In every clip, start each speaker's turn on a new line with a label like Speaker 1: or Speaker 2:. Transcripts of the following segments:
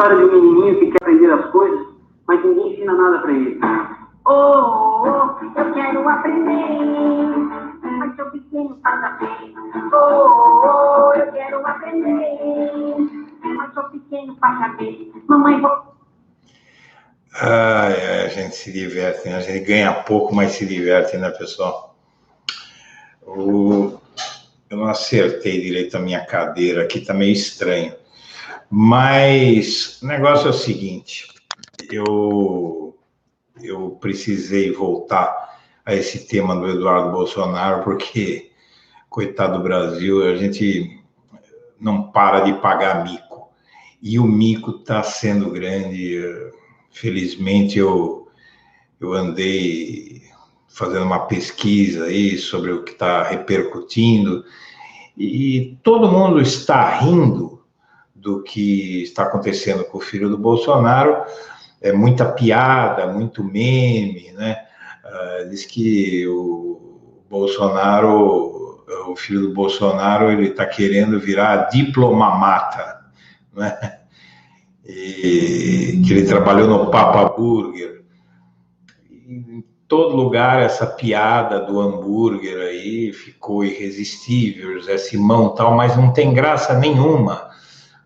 Speaker 1: história de um menininho que quer aprender as coisas, mas ninguém ensina nada para ele. Eu quero aprender, mas sou pequeno para saber. Eu quero aprender, mas sou pequeno para saber. Mamãe, vou...
Speaker 2: A gente se diverte, né? A gente ganha pouco, mas se diverte, né, pessoal? Eu não acertei direito a minha cadeira aqui, tá meio estranho. Mas o negócio é o seguinte, eu precisei voltar a esse tema do Eduardo Bolsonaro, porque, coitado do Brasil, a gente não para de pagar mico. E o mico está sendo grande. Felizmente, eu andei fazendo uma pesquisa aí sobre o que está repercutindo, e todo mundo está rindo do que está acontecendo com o filho do Bolsonaro. É muita piada, muito meme, né? Diz que o Bolsonaro, o filho do Bolsonaro, ele está querendo virar diplomamata, né? E que ele trabalhou no Papa Burger. Em todo lugar essa piada do hambúrguer aí ficou irresistível, José Simão tal, mas não tem graça nenhuma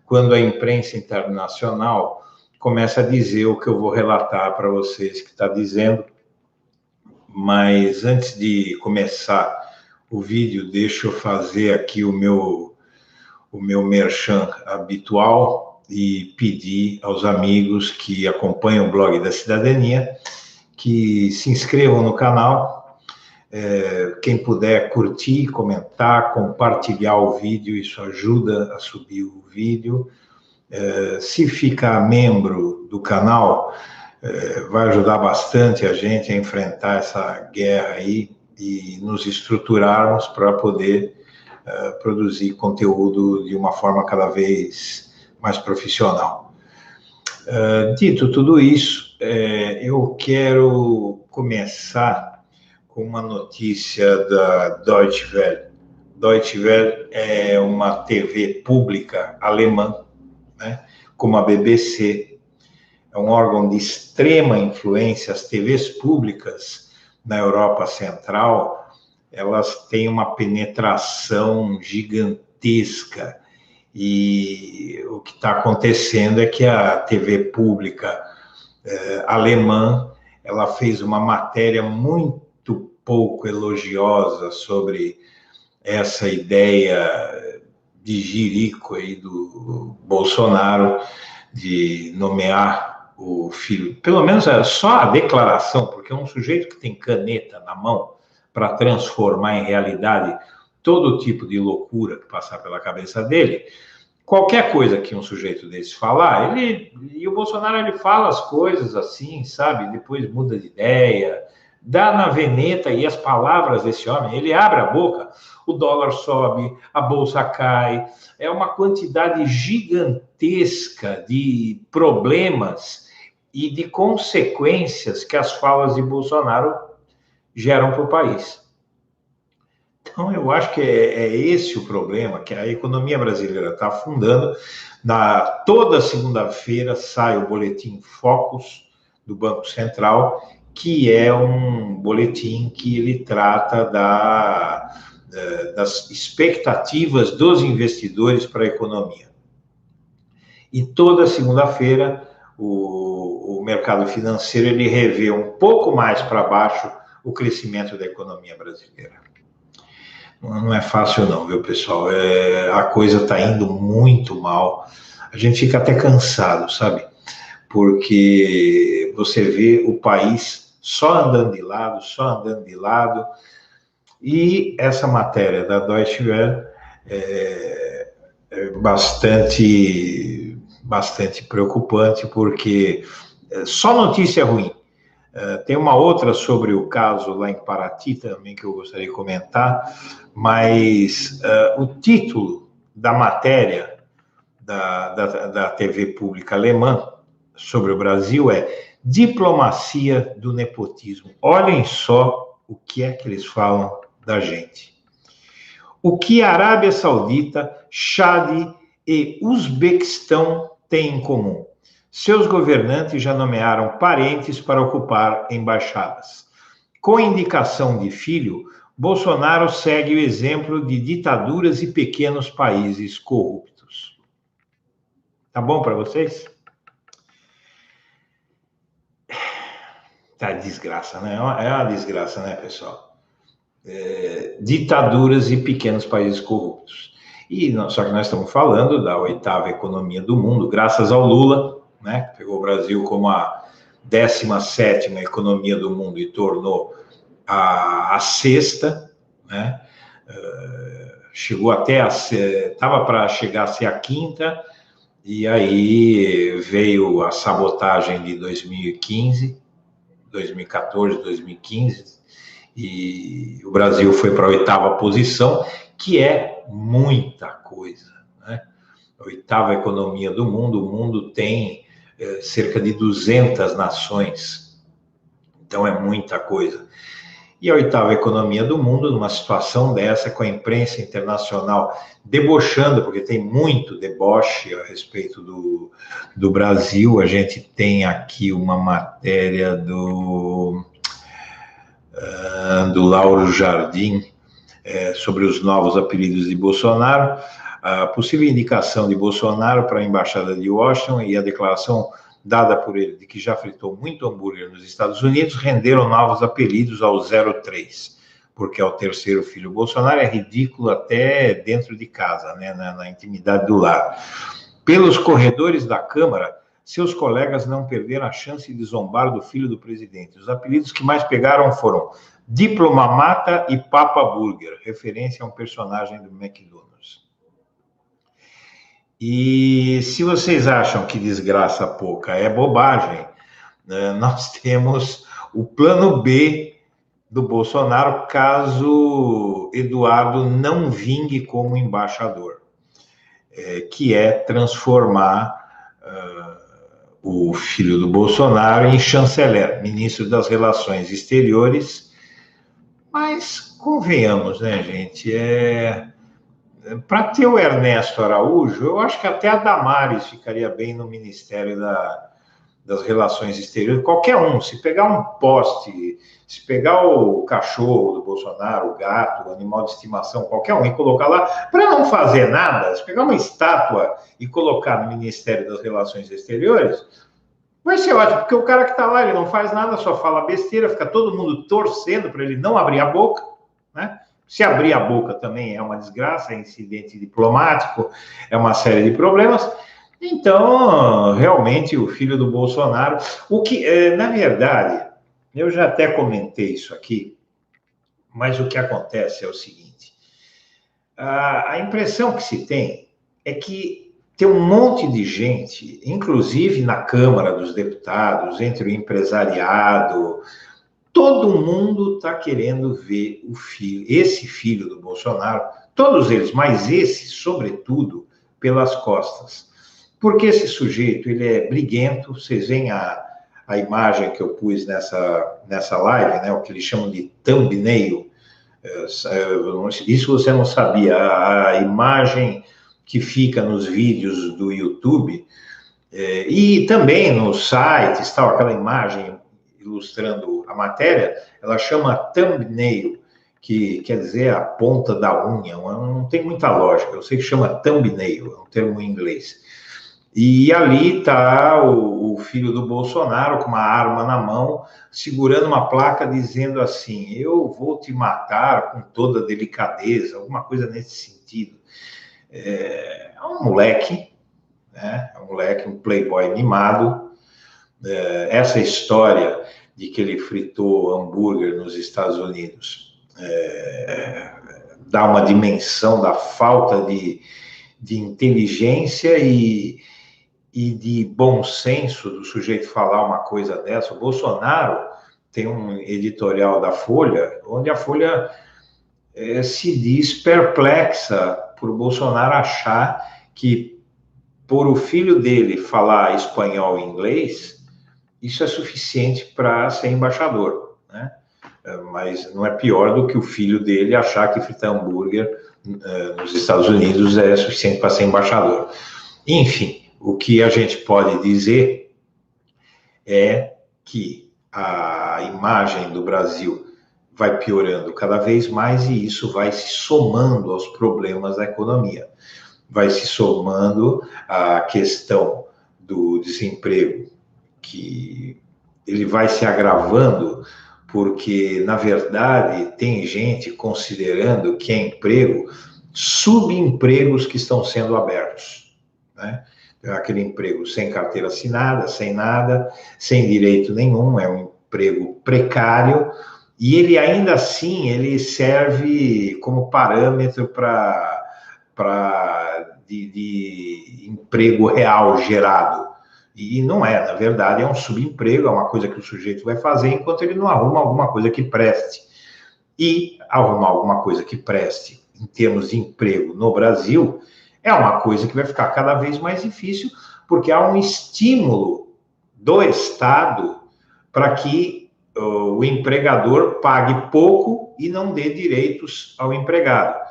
Speaker 2: quando a imprensa internacional começa a dizer o que eu vou relatar para vocês que está dizendo. Mas antes de começar o vídeo, deixa eu fazer aqui o meu merchan habitual e pedir aos amigos que acompanham o blog da Cidadania que se inscrevam no canal. Quem puder curtir, comentar, compartilhar o vídeo, isso ajuda a subir o vídeo. Se ficar membro do canal, vai ajudar bastante a gente a enfrentar essa guerra aí e nos estruturarmos para poder produzir conteúdo de uma forma cada vez mais profissional. Dito tudo isso, eu quero começar com uma notícia da Deutsche Welle. Deutsche Welle é uma TV pública alemã, né, como a BBC. É um órgão de extrema influência. As TVs públicas na Europa Central, elas têm uma penetração gigantesca. E o que está acontecendo é que a TV pública alemã, ela fez uma matéria muito pouco elogiosa sobre essa ideia de jirico aí do Bolsonaro de nomear o filho, pelo menos só a declaração, porque é um sujeito que tem caneta na mão para transformar em realidade todo tipo de loucura que passar pela cabeça dele. Qualquer coisa que um sujeito desse falar, e o Bolsonaro, ele fala as coisas assim, sabe? Depois muda de ideia, dá na veneta, e as palavras desse homem, ele abre a boca, o dólar sobe, a bolsa cai, é uma quantidade gigantesca de problemas e de consequências que as falas de Bolsonaro geram para o país. Então, eu acho que é esse o problema, que a economia brasileira está afundando. Toda segunda-feira sai o boletim Focus do Banco Central, que é um boletim que ele trata das expectativas dos investidores para a economia. E toda segunda-feira o mercado financeiro ele revê um pouco mais para baixo o crescimento da economia brasileira. Não é fácil não, viu, pessoal? A coisa está indo muito mal. A gente fica até cansado, sabe? Porque você vê o país só andando de lado, só andando de lado. E essa matéria da Deutsche Welle é bastante preocupante, porque só notícia ruim. Tem uma outra sobre o caso lá em Paraty também que eu gostaria de comentar, mas o título da matéria da TV pública alemã sobre o Brasil é Diplomacia do Nepotismo. Olhem só o que é que eles falam da gente. O que a Arábia Saudita, Chad e Uzbequistão têm em comum? Seus governantes já nomearam parentes para ocupar embaixadas. Com indicação de filho, Bolsonaro segue o exemplo de ditaduras e pequenos países corruptos. Tá bom para vocês? Tá desgraça, né? É uma desgraça, né, pessoal? Ditaduras e pequenos países corruptos. Só que nós estamos falando da 8ª economia do mundo, graças ao Lula, né? Pegou o Brasil como a 17ª economia do mundo e tornou a 6ª, né? Chegou até estava para chegar a ser a 5ª, e aí veio a sabotagem de 2015, 2014, 2015, e o Brasil foi para a 8ª posição, que é muita coisa, né? A 8ª economia do mundo, o mundo tem cerca de 200 nações, então é muita coisa. E a 8ª economia do mundo, numa situação dessa, com a imprensa internacional debochando, porque tem muito deboche a respeito do Brasil. A gente tem aqui uma matéria do Lauro Jardim sobre os novos apelidos de Bolsonaro, a possível indicação de Bolsonaro para a Embaixada de Washington e a declaração dada por ele de que já fritou muito hambúrguer nos Estados Unidos, renderam novos apelidos ao 03, porque é o terceiro filho Bolsonaro, é ridículo até dentro de casa, né, na intimidade do lar. Pelos corredores da Câmara, seus colegas não perderam a chance de zombar do filho do presidente. Os apelidos que mais pegaram foram Diplomamata e Papa Burger, referência a um personagem do McDonald's. E se vocês acham que desgraça pouca é bobagem, né, nós temos o plano B do Bolsonaro caso Eduardo não vingue como embaixador, que é transformar o filho do Bolsonaro em chanceler, ministro das Relações Exteriores. Mas convenhamos, né, gente, para ter o Ernesto Araújo, eu acho que até a Damares ficaria bem no Ministério das Relações Exteriores. Qualquer um, se pegar um poste, se pegar o cachorro do Bolsonaro, o gato, o animal de estimação, qualquer um, e colocar lá, para não fazer nada, se pegar uma estátua e colocar no Ministério das Relações Exteriores, vai ser ótimo, porque o cara que está lá, ele não faz nada, só fala besteira, fica todo mundo torcendo para ele não abrir a boca, né? Se abrir a boca também é uma desgraça, é incidente diplomático, é uma série de problemas. Então, realmente, o filho do Bolsonaro, o que, na verdade, eu já até comentei isso aqui, mas o que acontece é o seguinte, a impressão que se tem é que tem um monte de gente, inclusive na Câmara dos Deputados, entre o empresariado, todo mundo está querendo ver esse filho do Bolsonaro, todos eles, mas esse, sobretudo, pelas costas. Porque esse sujeito, ele é briguento, vocês veem a imagem que eu pus nessa live, né, o que eles chamam de thumbnail, isso você não sabia, a imagem que fica nos vídeos do YouTube, e também nos sites, tal, aquela imagem ilustrando a matéria, ela chama thumbnail, que quer dizer a ponta da unha, não tem muita lógica, eu sei que chama thumbnail, é um termo em inglês. E ali está o filho do Bolsonaro com uma arma na mão, segurando uma placa dizendo assim, eu vou te matar com toda delicadeza, alguma coisa nesse sentido. É um moleque, né? É um moleque, um playboy mimado. Essa história de que ele fritou hambúrguer nos Estados Unidos dá uma dimensão da falta de inteligência e de bom senso do sujeito falar uma coisa dessa. O Bolsonaro tem um editorial da Folha, onde a Folha se diz perplexa por Bolsonaro achar que por o filho dele falar espanhol e inglês, isso é suficiente para ser embaixador, né? Mas não é pior do que o filho dele achar que fritar hambúrguer nos Estados Unidos é suficiente para ser embaixador. Enfim, o que a gente pode dizer é que a imagem do Brasil vai piorando cada vez mais e isso vai se somando aos problemas da economia. Vai se somando à questão do desemprego, que ele vai se agravando, porque, na verdade, tem gente considerando que é emprego, subempregos que estão sendo abertos, né? Aquele emprego sem carteira assinada, sem nada, sem direito nenhum, é um emprego precário, e ele ainda assim, ele serve como parâmetro de emprego real gerado. E não é, na verdade, é um subemprego, é uma coisa que o sujeito vai fazer enquanto ele não arruma alguma coisa que preste. E arrumar alguma coisa que preste em termos de emprego no Brasil é uma coisa que vai ficar cada vez mais difícil, porque há um estímulo do Estado para que o empregador pague pouco e não dê direitos ao empregado.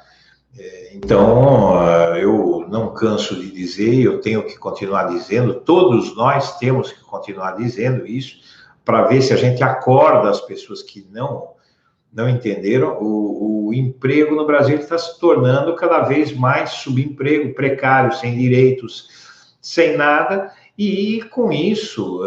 Speaker 2: Então, eu não canso de dizer, eu tenho que continuar dizendo, todos nós temos que continuar dizendo isso, para ver se a gente acorda as pessoas que não entenderam. O emprego no Brasil está se tornando cada vez mais subemprego, precário, sem direitos, sem nada, e com isso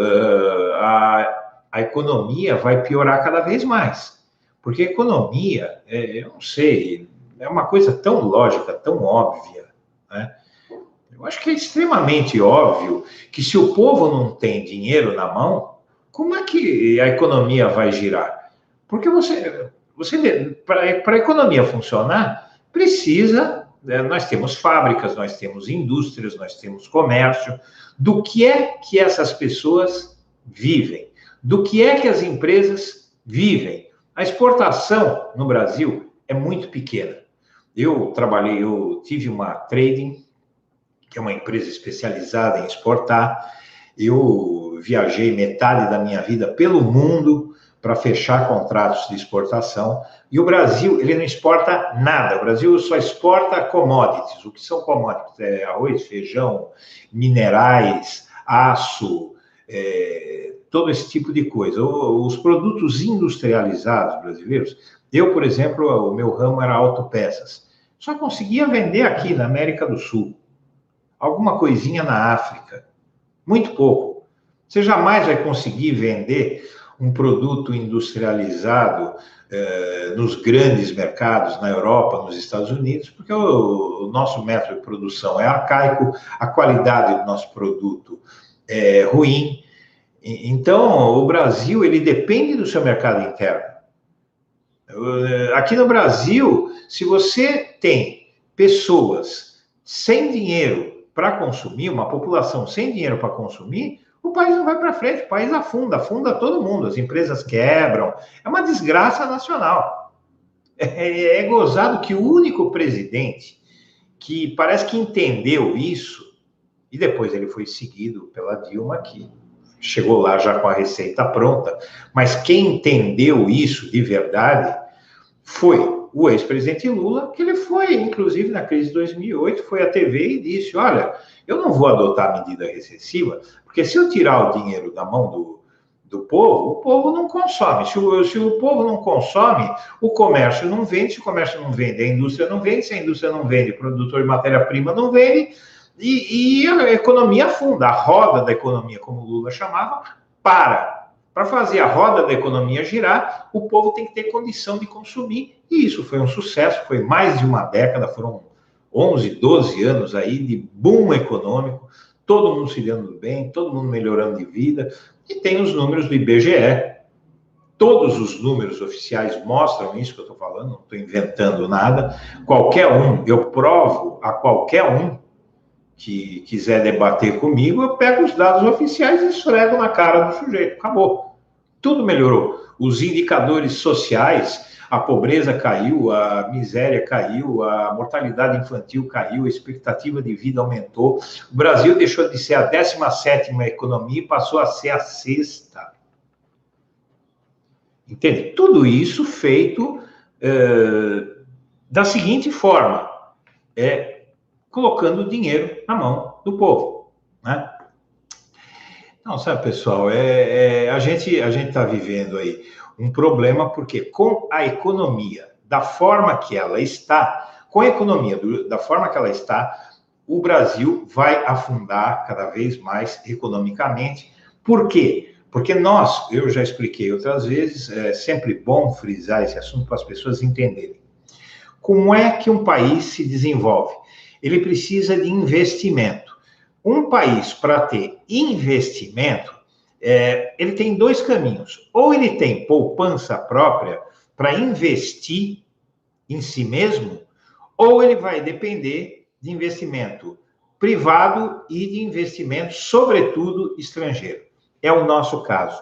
Speaker 2: a economia vai piorar cada vez mais. Porque a economia, eu não sei, é uma coisa tão lógica, tão óbvia, né? Eu acho que é extremamente óbvio que se o povo não tem dinheiro na mão, como é que a economia vai girar? Porque para a economia funcionar, precisa, nós temos fábricas, nós temos indústrias, nós temos comércio. Do que é que essas pessoas vivem? Do que é que as empresas vivem? A exportação no Brasil é muito pequena. Eu tive uma trading, que é uma empresa especializada em exportar. Eu viajei metade da minha vida pelo mundo para fechar contratos de exportação. E o Brasil, ele não exporta nada. O Brasil só exporta commodities. O que são commodities? É arroz, feijão, minerais, aço, todo esse tipo de coisa. Os produtos industrializados brasileiros, eu, por exemplo, o meu ramo era autopeças. Só conseguia vender aqui na América do Sul. Alguma coisinha na África. Muito pouco. Você jamais vai conseguir vender um produto industrializado nos grandes mercados, na Europa, nos Estados Unidos, porque o nosso método de produção é arcaico, a qualidade do nosso produto é ruim. Então, o Brasil, ele depende do seu mercado interno. Aqui no Brasil, se você tem pessoas sem dinheiro para consumir, uma população sem dinheiro para consumir, o país não vai para frente, o país afunda todo mundo, as empresas quebram, é uma desgraça nacional. É gozado que o único presidente que parece que entendeu isso, e depois ele foi seguido pela Dilma, que chegou lá já com a receita pronta, mas quem entendeu isso de verdade foi o ex-presidente Lula, que ele foi, inclusive, na crise de 2008, foi à TV e disse, olha, eu não vou adotar medida recessiva, porque se eu tirar o dinheiro da mão do povo, o povo não consome. Se o povo não consome, o comércio não vende, se o comércio não vende, a indústria não vende, se a indústria não vende, o produtor de matéria-prima não vende, e a economia afunda, a roda da economia, como o Lula chamava, para. Para fazer a roda da economia girar, o povo tem que ter condição de consumir. E isso foi um sucesso, foi mais de uma década, foram 11, 12 anos aí de boom econômico, todo mundo se dando bem, todo mundo melhorando de vida. E tem os números do IBGE. Todos os números oficiais mostram isso que eu estou falando, não estou inventando nada. Qualquer um, eu provo a qualquer um que quiser debater comigo, eu pego os dados oficiais e esfrego na cara do sujeito. Acabou. Tudo melhorou. Os indicadores sociais, a pobreza caiu, a miséria caiu, a mortalidade infantil caiu, a expectativa de vida aumentou. O Brasil deixou de ser a 17ª economia e passou a ser a 6ª. Entende? Tudo isso feito da seguinte forma, colocando dinheiro na mão do povo, né? Não, sabe, pessoal, a gente está vivendo aí um problema porque com a economia da forma que ela está, com a economia da forma que ela está, o Brasil vai afundar cada vez mais economicamente. Por quê? Porque eu já expliquei outras vezes, é sempre bom frisar esse assunto para as pessoas entenderem. Como é que um país se desenvolve? Ele precisa de investimento. Um país, para ter investimento, ele tem dois caminhos. Ou ele tem poupança própria para investir em si mesmo, ou ele vai depender de investimento privado e de investimento, sobretudo, estrangeiro. É o nosso caso.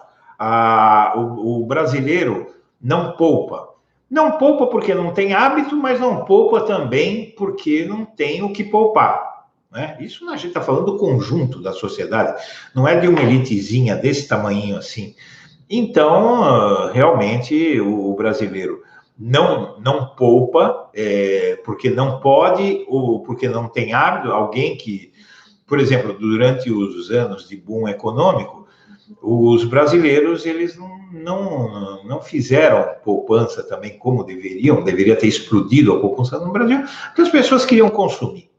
Speaker 2: O brasileiro não poupa. Não poupa porque não tem hábito, mas não poupa também porque não tem o que poupar. Né? Isso a gente está falando do conjunto da sociedade, não é de uma elitezinha desse tamanhinho assim. Então, realmente, o brasileiro não poupa, porque não pode, ou porque não tem hábito. Alguém que, por exemplo, durante os anos de boom econômico, os brasileiros, eles não fizeram poupança também como deveriam, deveria ter explodido a poupança no Brasil, porque as pessoas queriam consumir.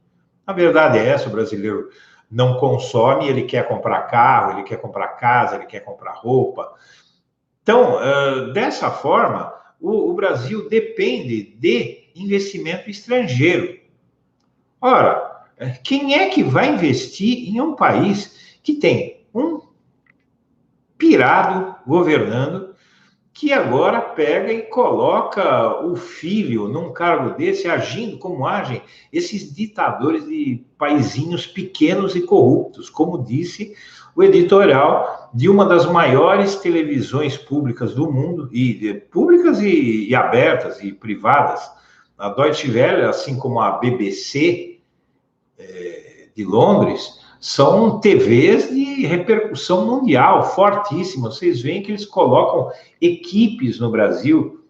Speaker 2: A verdade é essa, o brasileiro não consome, ele quer comprar carro, ele quer comprar casa, ele quer comprar roupa. Então, dessa forma, o Brasil depende de investimento estrangeiro. Ora, quem é que vai investir em um país que tem um pirado governando, que agora pega e coloca o filho num cargo desse, agindo como agem esses ditadores de paizinhos pequenos e corruptos, como disse o editorial de uma das maiores televisões públicas do mundo, públicas e abertas e privadas, a Deutsche Welle, assim como a BBC de Londres, são TVs de repercussão mundial, fortíssima. Vocês veem que eles colocam equipes no Brasil.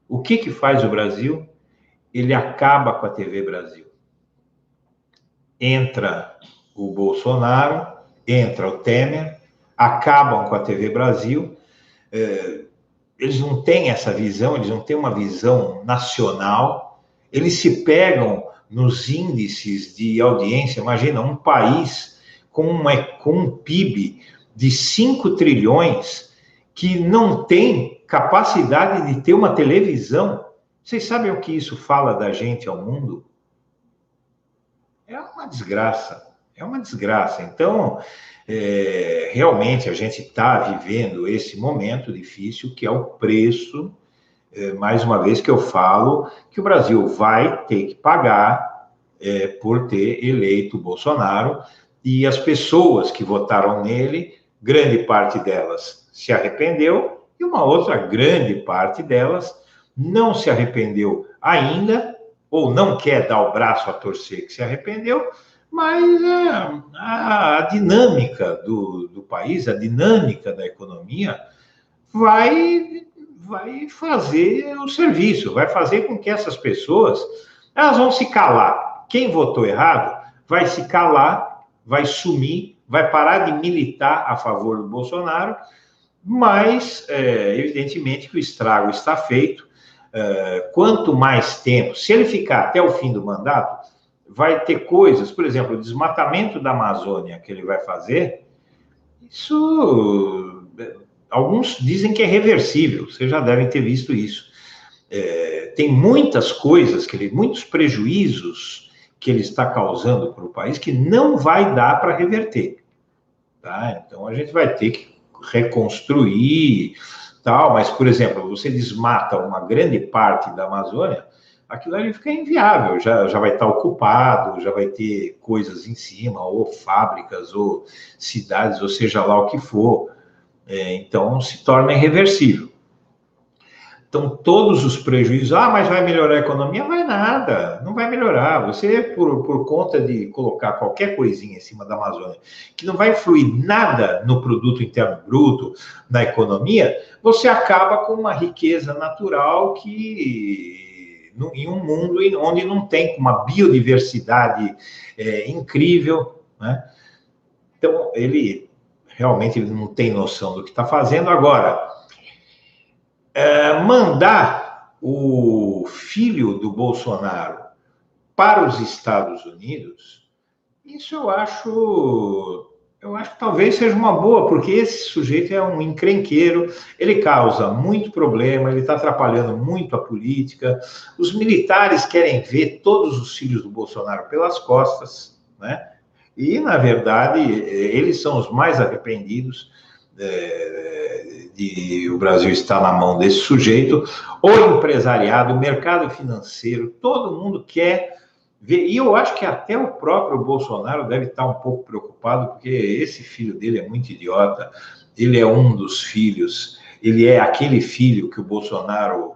Speaker 2: O que faz o Brasil? Ele acaba com a TV Brasil. Entra o Bolsonaro, entra o Temer, acabam com a TV Brasil. Eles não têm essa visão, eles não têm uma visão nacional. Eles se pegam nos índices de audiência. Imagina, um país com um PIB de 5 trilhões que não tem capacidade de ter uma televisão. Vocês sabem o que isso fala da gente ao mundo? É uma desgraça, é uma desgraça. Então, realmente a gente está vivendo esse momento difícil, que é o preço, mais uma vez que eu falo, que o Brasil vai ter que pagar por ter eleito o Bolsonaro, e as pessoas que votaram nele, grande parte delas se arrependeu, e uma outra grande parte delas não se arrependeu ainda, ou não quer dar o braço a torcer que se arrependeu, mas a dinâmica do país, a dinâmica da economia, vai fazer o serviço, vai fazer com que essas pessoas, elas vão se calar. Quem votou errado vai se calar, vai sumir, vai parar de militar a favor do Bolsonaro, mas, evidentemente, que o estrago está feito. Quanto mais tempo, se ele ficar até o fim do mandato, vai ter coisas, por exemplo, o desmatamento da Amazônia que ele vai fazer, isso, alguns dizem que é reversível, vocês já devem ter visto isso. Tem muitas coisas, muitos prejuízos que ele está causando para o país que não vai dar para reverter. Tá? Então, a gente vai ter que reconstruir, tal, mas, por exemplo, você desmata uma grande parte da Amazônia, aquilo ali fica inviável, já vai estar ocupado, já vai ter coisas em cima, ou fábricas, ou cidades, ou seja lá o que for. Então, se torna irreversível. Então, todos os prejuízos, mas vai melhorar a economia? Vai nada, não vai melhorar. Você, por conta de colocar qualquer coisinha em cima da Amazônia, que não vai influir nada no produto interno bruto, na economia, você acaba com uma riqueza natural que, em um mundo onde não tem uma biodiversidade incrível, né? Então, ele realmente ele não tem noção do que está fazendo. Agora, mandar o filho do Bolsonaro para os Estados Unidos, isso eu acho que talvez seja uma boa, porque esse sujeito é um encrenqueiro, ele causa muito problema, ele está atrapalhando muito a política. Os militares querem ver todos os filhos do Bolsonaro pelas costas, né? E, na verdade, eles são os mais arrependidos de o Brasil estar na mão desse sujeito. O empresariado, o mercado financeiro, todo mundo quer ver. E eu acho que até o próprio Bolsonaro deve estar um pouco preocupado, porque esse filho dele é muito idiota. Ele é um dos filhos, ele é aquele filho que o Bolsonaro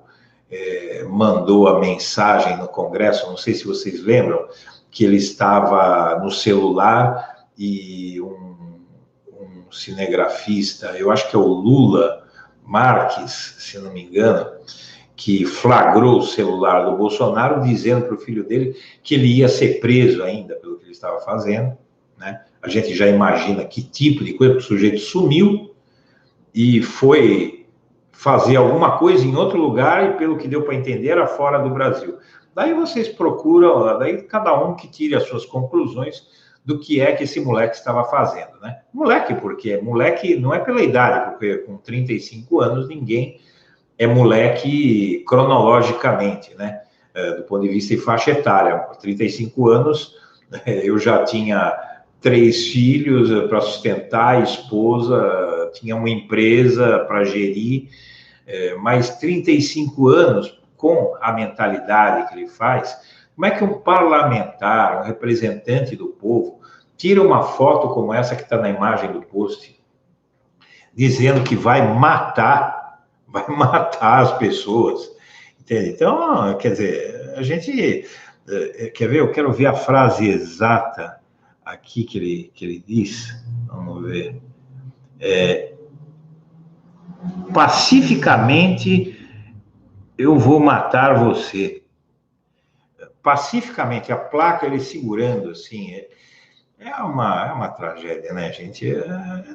Speaker 2: mandou a mensagem no Congresso, não sei se vocês lembram, que ele estava no celular e um cinegrafista, eu acho que é o Lula Marques, se não me engano, que flagrou o celular do Bolsonaro, dizendo para o filho dele que ele ia ser preso ainda pelo que ele estava fazendo, né? A gente já imagina que tipo de coisa, o sujeito sumiu e foi fazer alguma coisa em outro lugar, e pelo que deu para entender, era fora do Brasil. Daí vocês procuram, daí cada um que tire as suas conclusões do que é que esse moleque estava fazendo, né? Moleque, porque moleque não é pela idade, porque com 35 anos ninguém é moleque cronologicamente, né? Do ponto de vista de faixa etária. Com 35 anos, eu já tinha 3 filhos para sustentar, esposa, tinha uma empresa para gerir, mas 35 anos, com a mentalidade que ele faz, como é que um parlamentar, um representante do povo, tira uma foto como essa que está na imagem do post, dizendo que vai matar as pessoas, entende? Então, quer dizer, a gente, quer ver? Eu quero ver a frase exata aqui que ele diz, vamos ver, pacificamente eu vou matar você. Pacificamente, a placa ele segurando, assim, é uma tragédia, né, gente?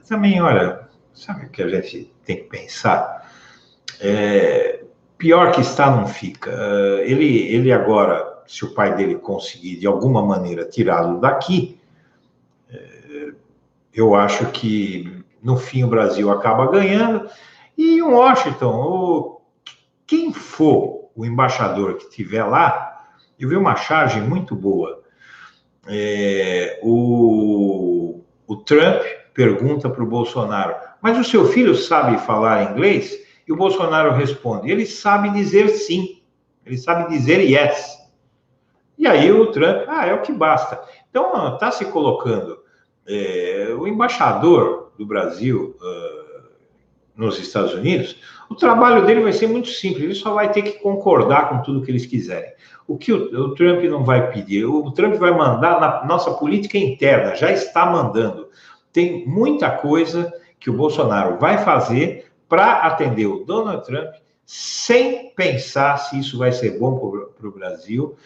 Speaker 2: Também, olha, sabe o que a gente tem que pensar? Pior que está, não fica. Ele agora, se o pai dele conseguir, de alguma maneira, tirá-lo daqui, eu acho que, no fim, o Brasil acaba ganhando. E em Washington, quem for o embaixador que estiver lá, eu vi uma charge muito boa. O Trump pergunta para o Bolsonaro, mas o seu filho sabe falar inglês? E o Bolsonaro responde, ele sabe dizer sim, ele sabe dizer yes. E aí o Trump, é o que basta. Então, está se colocando o embaixador do Brasil nos Estados Unidos, o trabalho dele vai ser muito simples, ele só vai ter que concordar com tudo que eles quiserem. O que o Trump não vai pedir? O Trump vai mandar na nossa política interna, já está mandando. Tem muita coisa que o Bolsonaro vai fazer para atender o Donald Trump sem pensar se isso vai ser bom para o Brasil.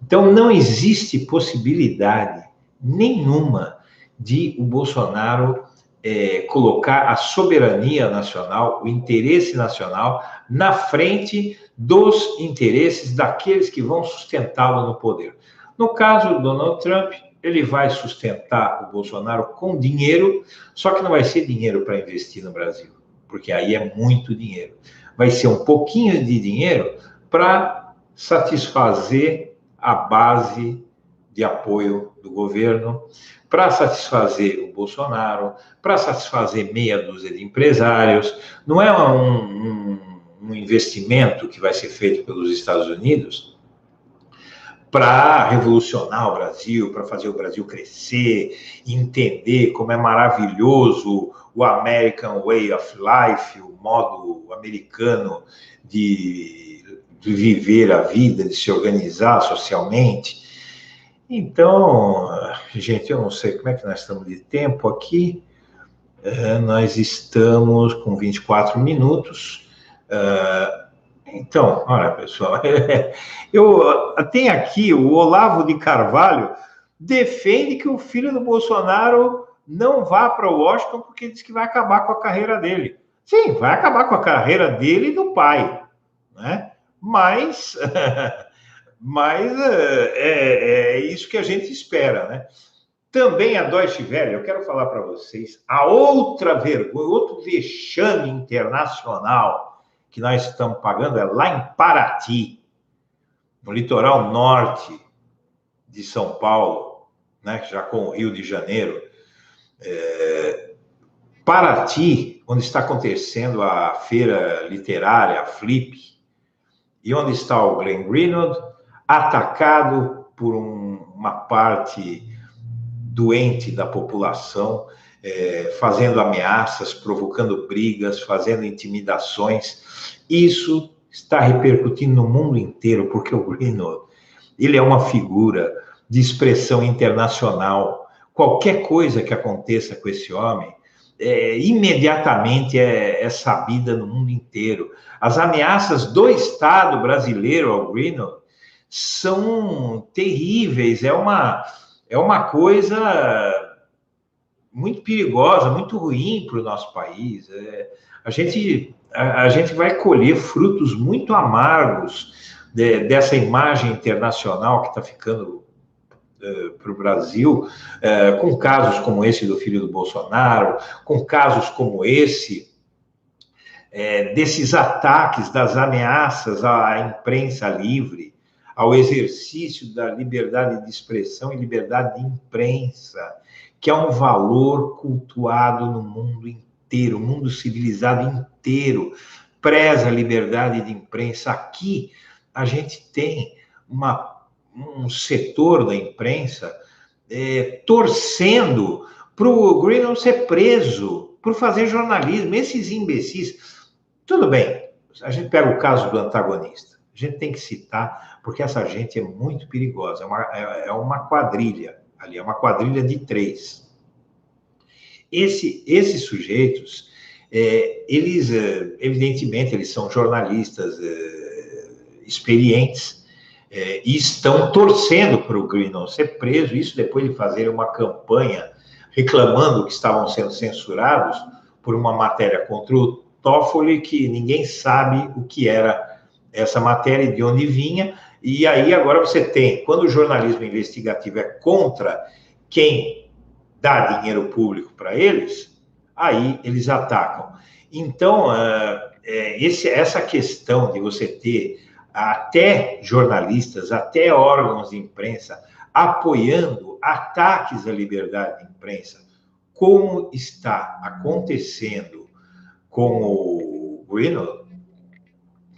Speaker 2: Então, não existe possibilidade nenhuma de o Bolsonaro colocar a soberania nacional, o interesse nacional, na frente dos interesses daqueles que vão sustentá-lo no poder. No caso do Donald Trump, ele vai sustentar o Bolsonaro com dinheiro, só que não vai ser dinheiro para investir no Brasil, porque aí é muito dinheiro. Vai ser um pouquinho de dinheiro para satisfazer a base de apoio do governo, para satisfazer o Bolsonaro, para satisfazer meia dúzia de empresários. Não é um investimento que vai ser feito pelos Estados Unidos para revolucionar o Brasil, para fazer o Brasil crescer, entender como é maravilhoso o American Way of Life, o modo americano de viver a vida, de se organizar socialmente. Então, gente, eu não sei como é que nós estamos de tempo aqui. Nós estamos com 24 minutos. Então, olha, pessoal, eu tenho aqui o Olavo de Carvalho defende que o filho do Bolsonaro não vá para Washington porque diz que vai acabar com a carreira dele. Sim, vai acabar com a carreira dele e do pai, né? Mas, é isso que a gente espera, né? Também a Deutsche Welle, eu quero falar para vocês, a outra vergonha, outro vexame internacional que nós estamos pagando é lá em Paraty, no litoral norte de São Paulo, né, já com o Rio de Janeiro. Paraty, onde está acontecendo a feira literária, a Flip, e onde está o Glenn Greenwald, atacado por uma parte doente da população, fazendo ameaças, provocando brigas, fazendo intimidações. Isso está repercutindo no mundo inteiro, porque o Greenwald, ele é uma figura de expressão internacional. Qualquer coisa que aconteça com esse homem, imediatamente é sabida no mundo inteiro. As ameaças do Estado brasileiro ao Greenwald são terríveis, é uma coisa muito perigosa, muito ruim para o nosso país. A gente vai colher frutos muito amargos dessa imagem internacional que está ficando para o Brasil, com casos como esse do filho do Bolsonaro, com casos como esse, desses ataques, das ameaças à imprensa livre, ao exercício da liberdade de expressão e liberdade de imprensa, que é um valor cultuado no mundo inteiro, o mundo civilizado inteiro preza a liberdade de imprensa. Aqui a gente tem um setor da imprensa torcendo para o Greenwald ser preso por fazer jornalismo. Esses imbecis. Tudo bem, a gente pega o caso do antagonista. A gente tem que citar, porque essa gente é muito perigosa. É uma quadrilha ali, é uma quadrilha de 3. Esses sujeitos, eles, evidentemente, eles são jornalistas experientes, e estão torcendo para o Greenwald ser preso, isso depois de fazer uma campanha reclamando que estavam sendo censurados por uma matéria contra o Toffoli, que ninguém sabe o que era essa matéria e de onde vinha. E aí agora você tem, quando o jornalismo investigativo é contra quem dá dinheiro público para eles, aí eles atacam. Então, essa questão de você ter até jornalistas, até órgãos de imprensa apoiando ataques à liberdade de imprensa, como está acontecendo com o Greenwald,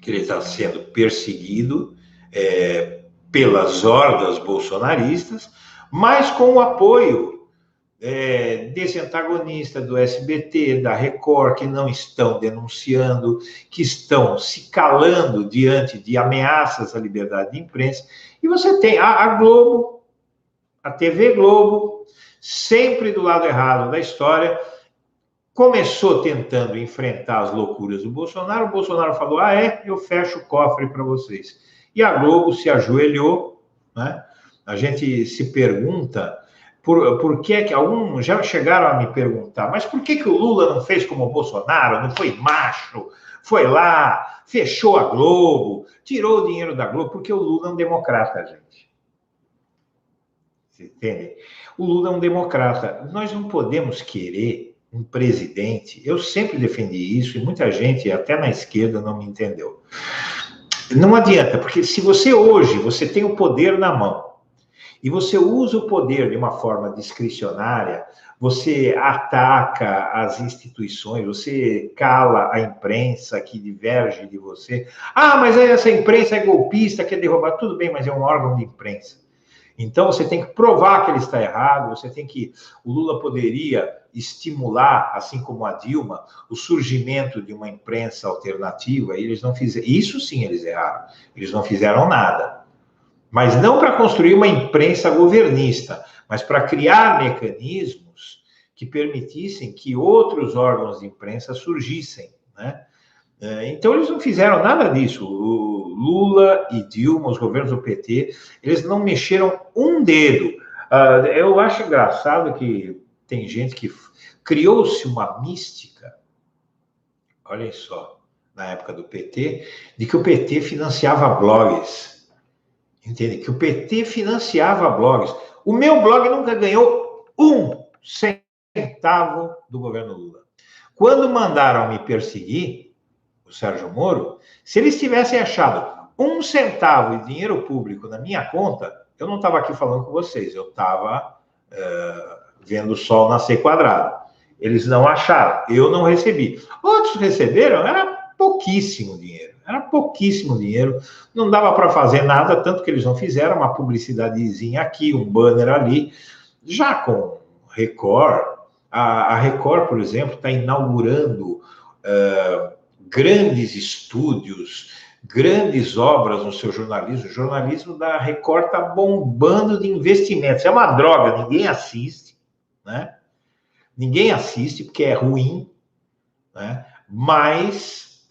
Speaker 2: que ele está sendo perseguido pelas hordas bolsonaristas, mas com o apoio desse antagonista do SBT, da Record, que não estão denunciando, que estão se calando diante de ameaças à liberdade de imprensa. E você tem a Globo, a TV Globo, sempre do lado errado da história, começou tentando enfrentar as loucuras do Bolsonaro. O Bolsonaro falou, eu fecho o cofre para vocês. E a Globo se ajoelhou, né? A gente se pergunta por que alguns já chegaram a me perguntar, mas por que o Lula não fez como o Bolsonaro, não foi macho, foi lá, fechou a Globo, tirou o dinheiro da Globo? Porque o Lula é um democrata, gente. Você entende? O Lula é um democrata. Nós não podemos querer um presidente, eu sempre defendi isso, e muita gente, até na esquerda, não me entendeu. Não adianta, porque se você tem o poder na mão, e você usa o poder de uma forma discricionária, você ataca as instituições, você cala a imprensa que diverge de você. Mas essa imprensa é golpista, quer derrubar. Tudo bem, mas é um órgão de imprensa. Então, você tem que provar que ele está errado, o Lula poderia estimular, assim como a Dilma, o surgimento de uma imprensa alternativa, e eles não fizeram. Isso sim eles erraram. Eles não fizeram nada. Mas não para construir uma imprensa governista, mas para criar mecanismos que permitissem que outros órgãos de imprensa surgissem, né? Então, eles não fizeram nada disso. O Lula e Dilma, os governos do PT, eles não mexeram um dedo. Eu acho engraçado que tem gente que criou-se uma mística, olhem só, na época do PT, de que o PT financiava blogs. Entende? Que o PT financiava blogs. O meu blog nunca ganhou um centavo do governo Lula. Quando mandaram me perseguir, o Sérgio Moro, se eles tivessem achado um centavo de dinheiro público na minha conta, eu não estava aqui falando com vocês, eu estava vendo o sol nascer quadrado. Eles não acharam, eu não recebi. Outros receberam, era pouquíssimo dinheiro, não dava para fazer nada, tanto que eles não fizeram, uma publicidadezinha aqui, um banner ali, já com Record. A Record, por exemplo, está inaugurando grandes estúdios, grandes obras no seu jornalismo. O jornalismo da Record está bombando de investimentos. É uma droga, ninguém assiste, né? Ninguém assiste porque é ruim, né? Mas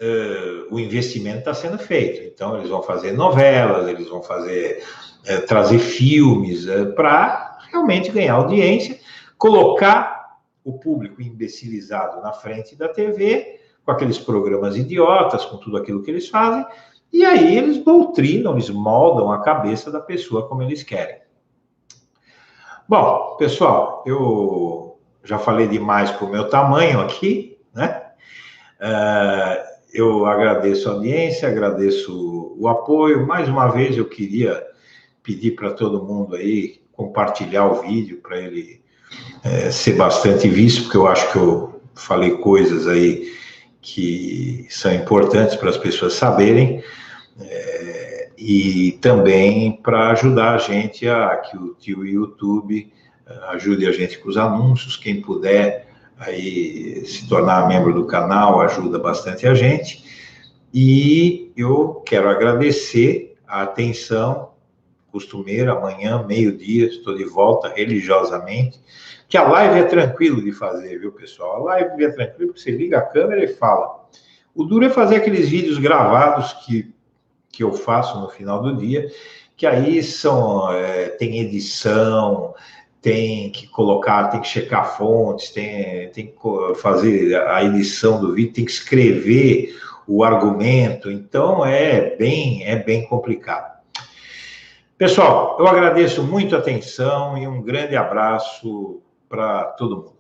Speaker 2: o investimento está sendo feito. Então, eles vão fazer novelas, eles vão trazer filmes para realmente ganhar audiência, colocar o público imbecilizado na frente da TV, com aqueles programas idiotas, com tudo aquilo que eles fazem, e aí eles doutrinam, eles moldam a cabeça da pessoa como eles querem. Bom, pessoal, eu já falei demais para o meu tamanho aqui, né? Eu agradeço a audiência, agradeço o apoio. Mais uma vez, eu queria pedir para todo mundo aí compartilhar o vídeo para ele ser bastante visto, porque eu acho que eu falei coisas aí que são importantes para as pessoas saberem, e também para ajudar a gente a que o YouTube ajude a gente com os anúncios. Quem puder aí se tornar membro do canal ajuda bastante a gente. E eu quero agradecer a atenção costumeira. Amanhã, meio-dia, estou de volta religiosamente, que a live é tranquilo de fazer, viu, pessoal? A live é tranquilo, porque você liga a câmera e fala. O duro é fazer aqueles vídeos gravados que eu faço no final do dia, que aí tem edição, tem que colocar, tem que checar fontes, tem que fazer a edição do vídeo, tem que escrever o argumento, então é bem complicado. Pessoal, eu agradeço muito a atenção e um grande abraço para todo mundo.